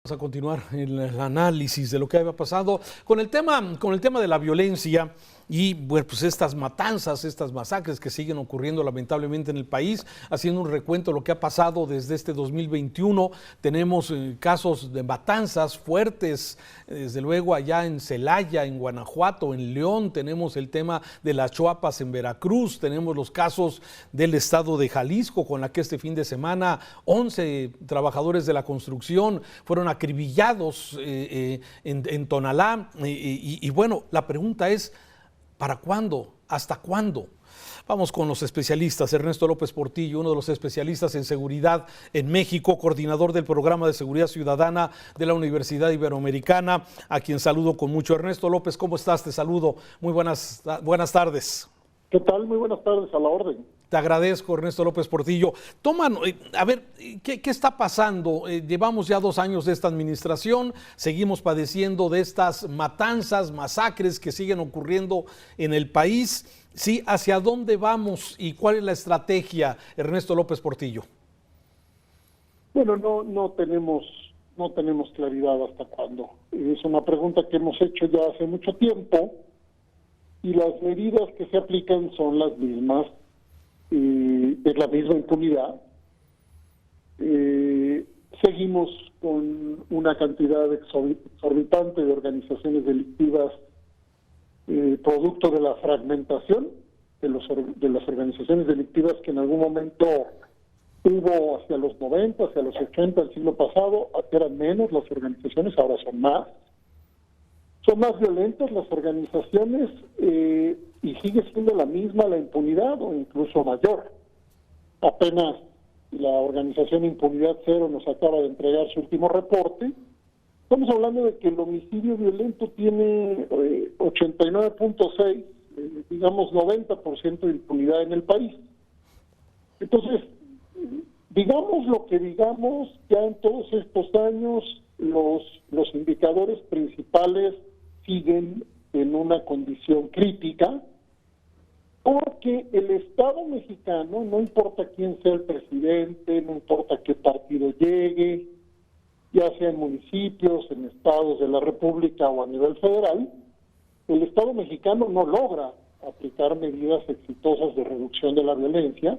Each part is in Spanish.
Vamos a continuar el análisis de lo que había pasado con el tema de la violencia y bueno, pues estas matanzas, estas masacres que siguen ocurriendo lamentablemente en el país. Haciendo un recuento de lo que ha pasado desde este 2021, tenemos casos de matanzas fuertes, desde luego allá en Celaya, en Guanajuato, en León, tenemos el tema de las Choapas en Veracruz, tenemos los casos del estado de Jalisco, con la que este fin de semana 11 trabajadores de la construcción fueron acribillados en Tonalá. Y bueno, la pregunta es, ¿para cuándo? ¿Hasta cuándo? Vamos con los especialistas. Ernesto López Portillo, uno de los especialistas en seguridad en México, coordinador del Programa de Seguridad Ciudadana de la Universidad Iberoamericana, a quien saludo con mucho. Ernesto López, ¿cómo estás? Te saludo. Muy buenas tardes. ¿Qué tal? Muy buenas tardes, a la orden. Te agradezco, Ernesto López Portillo. A ver, ¿qué está pasando? Llevamos ya 2 años de esta administración, seguimos padeciendo de estas matanzas, masacres que siguen ocurriendo en el país. Sí, ¿hacia dónde vamos y cuál es la estrategia, Ernesto López Portillo? Bueno, no tenemos claridad hasta cuándo. Es una pregunta que hemos hecho ya hace mucho tiempo y las medidas que se aplican son las mismas. Es la misma impunidad. Seguimos con una cantidad exorbitante de organizaciones delictivas, producto de la fragmentación de las organizaciones delictivas que en algún momento hubo hacia los 90, hacia los 80 del siglo pasado. Eran menos las organizaciones, ahora son más. Son más violentas las organizaciones y sigue siendo la misma la impunidad o incluso mayor. Apenas la organización Impunidad Cero nos acaba de entregar su último reporte. Estamos hablando de que el homicidio violento tiene 89.6, digamos 90% de impunidad en el país. Entonces, digamos lo que digamos, ya en todos estos años los indicadores principales siguen en una condición crítica, porque el Estado mexicano, no importa quién sea el presidente, no importa qué partido llegue, ya sea en municipios, en estados de la República o a nivel federal, el Estado mexicano no logra aplicar medidas exitosas de reducción de la violencia,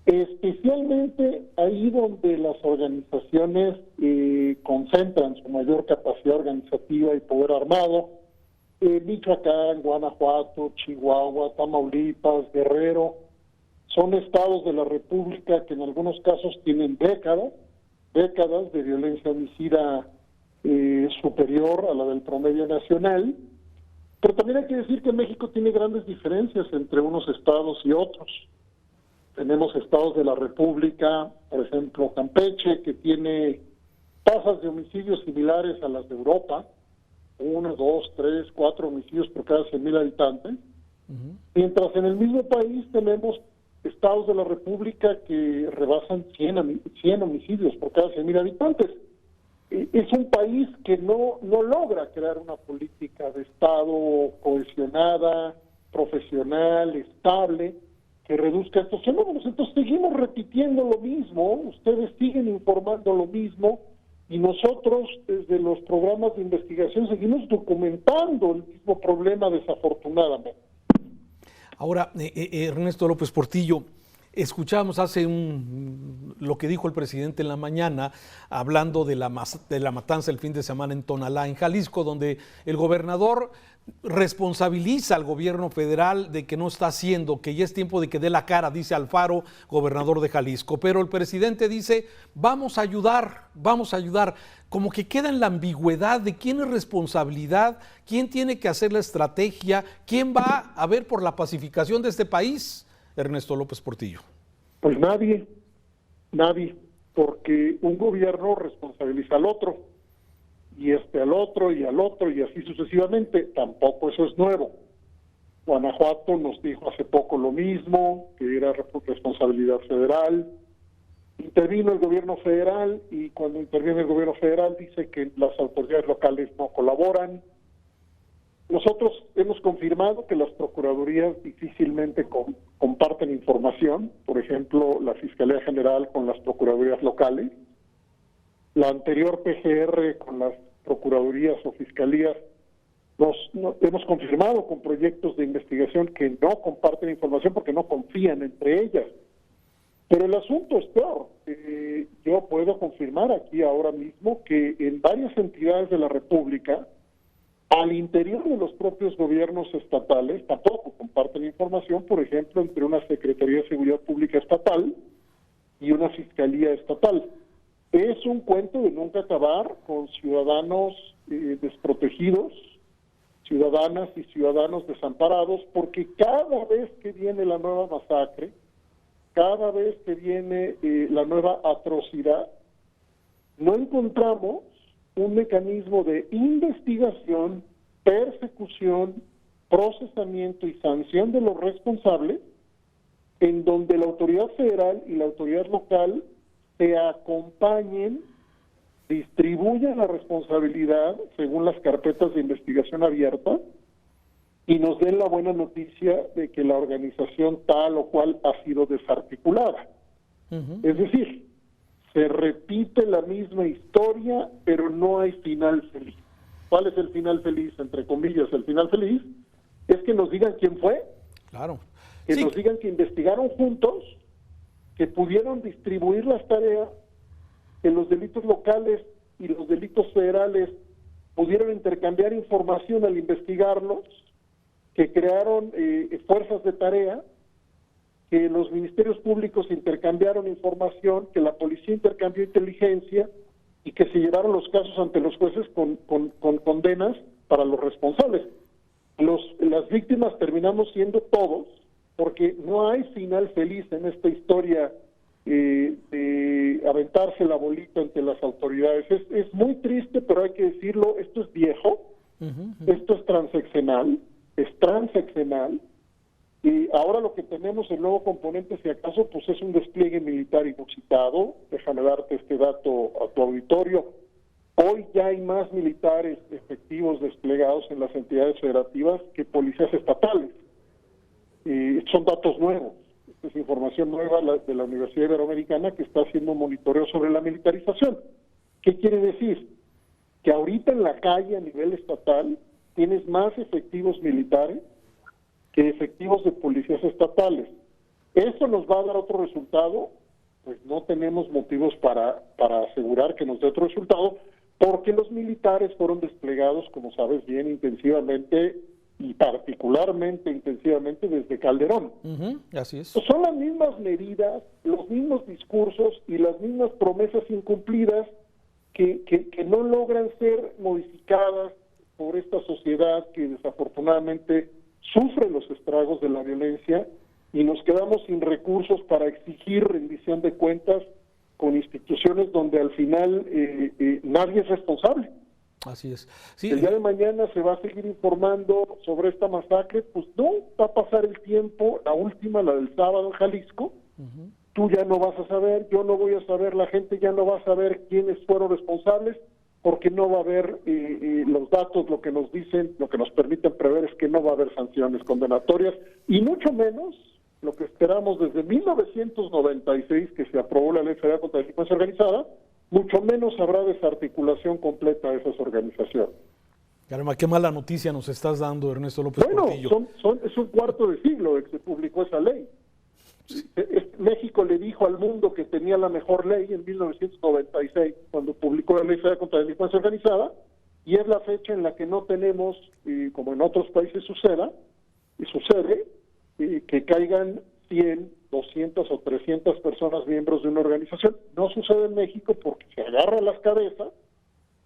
especialmente ahí donde las organizaciones concentran su mayor capacidad organizativa y poder armado. Michoacán, Guanajuato, Chihuahua, Tamaulipas, Guerrero, son estados de la República que en algunos casos tienen décadas de violencia homicida superior a la del promedio nacional, pero también hay que decir que México tiene grandes diferencias entre unos estados y otros. Tenemos estados de la República, por ejemplo Campeche, que tiene tasas de homicidios similares a las de Europa, 1, 2, 3, 4 homicidios por cada 100,000 habitantes, mientras en el mismo país tenemos estados de la República que rebasan 100 homicidios por cada 100,000 habitantes. Es un país que no logra crear una política de Estado cohesionada, profesional, estable, que reduzca estos fenómenos. Entonces seguimos repitiendo lo mismo, ustedes siguen informando lo mismo, y nosotros desde los programas de investigación seguimos documentando el mismo problema, desafortunadamente. Ahora, Ernesto López Portillo, escuchamos lo que dijo el presidente en la mañana, hablando de la matanza el fin de semana en Tonalá, en Jalisco, donde el gobernador responsabiliza al gobierno federal de que no está haciendo, que ya es tiempo de que dé la cara, dice Alfaro, gobernador de Jalisco. Pero el presidente dice, vamos a ayudar, como que queda en la ambigüedad de quién es responsabilidad, quién tiene que hacer la estrategia, quién va a ver por la pacificación de este país, Ernesto López Portillo. Pues nadie, porque un gobierno responsabiliza al otro, y al otro, y al otro, y así sucesivamente. Tampoco eso es nuevo. Guanajuato nos dijo hace poco lo mismo, que era responsabilidad federal. Intervino el gobierno federal, y cuando interviene el gobierno federal dice que las autoridades locales no colaboran. Nosotros hemos confirmado que las procuradurías difícilmente comparten información, por ejemplo, la Fiscalía General con las procuradurías locales. la anterior PGR con las procuradurías o fiscalías, hemos confirmado con proyectos de investigación que no comparten información porque no confían entre ellas. Pero el asunto es peor. Yo puedo confirmar aquí ahora mismo que en varias entidades de la República, al interior de los propios gobiernos estatales, tampoco comparten información, por ejemplo, entre una Secretaría de Seguridad Pública estatal y una Fiscalía estatal. Es un cuento de nunca acabar con ciudadanos desprotegidos, ciudadanas y ciudadanos desamparados, porque cada vez que viene la nueva masacre, cada vez que viene la nueva atrocidad, no encontramos un mecanismo de investigación, persecución, procesamiento y sanción de los responsables, en donde la autoridad federal y la autoridad local se acompañen, distribuyan la responsabilidad según las carpetas de investigación abiertas y nos den la buena noticia de que la organización tal o cual ha sido desarticulada. Es decir, se repite la misma historia, pero no hay final feliz. ¿Cuál es el final feliz? Entre comillas, el final feliz es que nos digan quién fue, Claro. que Sí. nos digan que investigaron juntos, que pudieron distribuir las tareas, que los delitos locales y los delitos federales pudieron intercambiar información al investigarlos, que crearon fuerzas de tarea, que los ministerios públicos intercambiaron información, que la policía intercambió inteligencia y que se llevaron los casos ante los jueces con condenas para los responsables. Las víctimas terminamos siendo todos, porque no hay final feliz en esta historia de aventarse la bolita ante las autoridades. Es muy triste, pero hay que decirlo, esto es viejo, esto es transeccional, y ahora lo que tenemos, el nuevo componente, si acaso, pues es un despliegue militar inusitado. Déjame darte este dato a tu auditorio. Hoy ya hay más militares efectivos desplegados en las entidades federativas que policías estatales. Son datos nuevos. Esta es información nueva de la Universidad Iberoamericana, que está haciendo un monitoreo sobre la militarización. ¿Qué quiere decir? Que ahorita en la calle a nivel estatal tienes más efectivos militares que efectivos de policías estatales. ¿Eso nos va a dar otro resultado? Pues no tenemos motivos para asegurar que nos dé otro resultado, porque los militares fueron desplegados, como sabes bien, intensivamente y particularmente intensivamente desde Calderón. Así es. Son las mismas medidas, los mismos discursos y las mismas promesas incumplidas que no logran ser modificadas por esta sociedad que desafortunadamente sufre los estragos de la violencia, y nos quedamos sin recursos para exigir rendición de cuentas con instituciones donde al final nadie es responsable. Así es. Sí. El día de mañana se va a seguir informando sobre esta masacre, pues no, va a pasar el tiempo, la última, la del sábado en Jalisco, tú ya no vas a saber, yo no voy a saber, la gente ya no va a saber quiénes fueron responsables, porque no va a haber los datos, lo que nos dicen, lo que nos permiten prever es que no va a haber sanciones condenatorias, y mucho menos lo que esperamos desde 1996, que se aprobó la Ley Federal contra la Delincuencia Organizada, mucho menos habrá desarticulación completa de esas organizaciones. Caramba, qué mala noticia nos estás dando, Ernesto López Portillo. Es un cuarto de siglo de que se publicó esa ley. Sí. México le dijo al mundo que tenía la mejor ley en 1996, cuando publicó la Ley Federal contra la Delincuencia Organizada, y es la fecha en la que no tenemos, como en otros países sucede, que caigan 100, 200 o 300 personas miembros de una organización. No sucede en México porque se agarra las cabezas,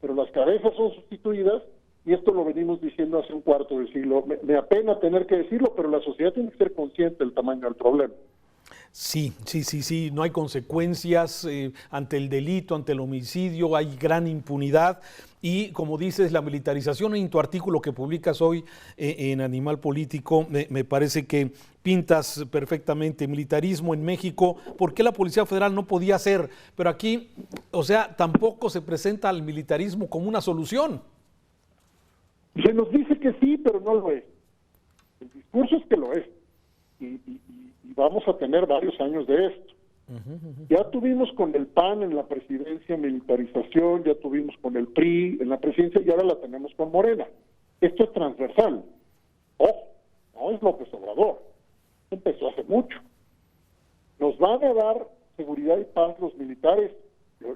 pero las cabezas son sustituidas, y esto lo venimos diciendo hace un cuarto de siglo. Me apena tener que decirlo, pero la sociedad tiene que ser consciente del tamaño del problema. Sí, no hay consecuencias ante el delito, ante el homicidio, hay gran impunidad y, como dices, la militarización. En tu artículo que publicas hoy en Animal Político, me parece que pintas perfectamente militarismo en México. ¿Por qué la Policía Federal no podía hacer? Pero aquí, o sea, tampoco se presenta al militarismo como una solución. Se nos dice que sí, pero no lo es. El discurso es que lo es. Y vamos a tener varios años de esto. Ya tuvimos con el PAN en la presidencia militarización, ya tuvimos con el PRI en la presidencia y ahora la tenemos con Morena. Esto es transversal. Ojo, no es López Obrador. Empezó hace mucho. ¿Nos van a dar seguridad y paz los militares?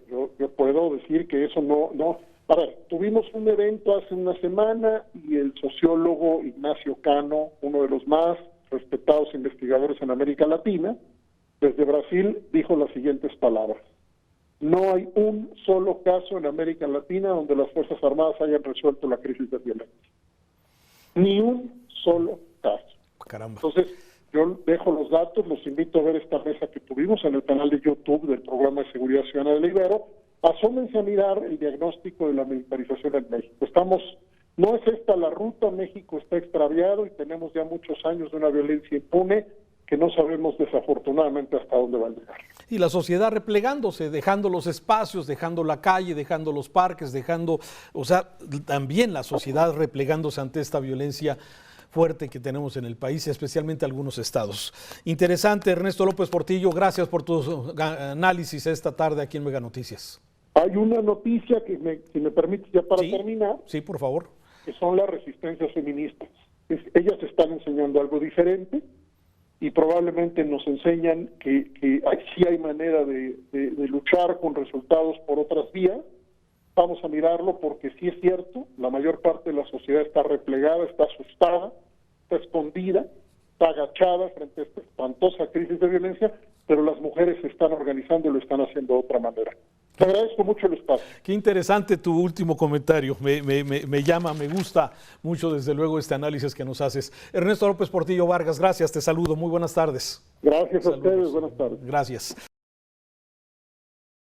Yo puedo decir que eso no. A ver, tuvimos un evento hace una semana y el sociólogo Ignacio Cano, uno de los más respetados investigadores en América Latina, desde Brasil, dijo las siguientes palabras: no hay un solo caso en América Latina donde las Fuerzas Armadas hayan resuelto la crisis de violencia. Ni un solo caso. Caramba. Entonces, yo dejo los datos, los invito a ver esta mesa que tuvimos en el canal de YouTube del Programa de Seguridad Ciudadana del Ibero. Asómense a mirar el diagnóstico de la militarización en México. No es esta la ruta, México está extraviado y tenemos ya muchos años de una violencia impune que no sabemos desafortunadamente hasta dónde va a llegar. Y la sociedad replegándose, dejando los espacios, dejando la calle, dejando los parques, también la sociedad replegándose ante esta violencia fuerte que tenemos en el país, especialmente algunos estados. Interesante, Ernesto López Portillo, gracias por tu análisis esta tarde aquí en Mega Noticias. Hay una noticia que, si me permites ya para terminar. Sí, por favor. Que son las resistencias feministas. Ellas están enseñando algo diferente y probablemente nos enseñan que sí hay manera de luchar con resultados por otras vías. Vamos a mirarlo porque sí es cierto, la mayor parte de la sociedad está replegada, está asustada, está escondida, está agachada frente a esta espantosa crisis de violencia, pero las mujeres se están organizando y lo están haciendo de otra manera. Te agradezco mucho el espacio. Qué interesante tu último comentario, me gusta mucho desde luego este análisis que nos haces. Ernesto López Portillo Vargas, gracias, te saludo, muy buenas tardes. Gracias a ustedes, buenas tardes. Gracias.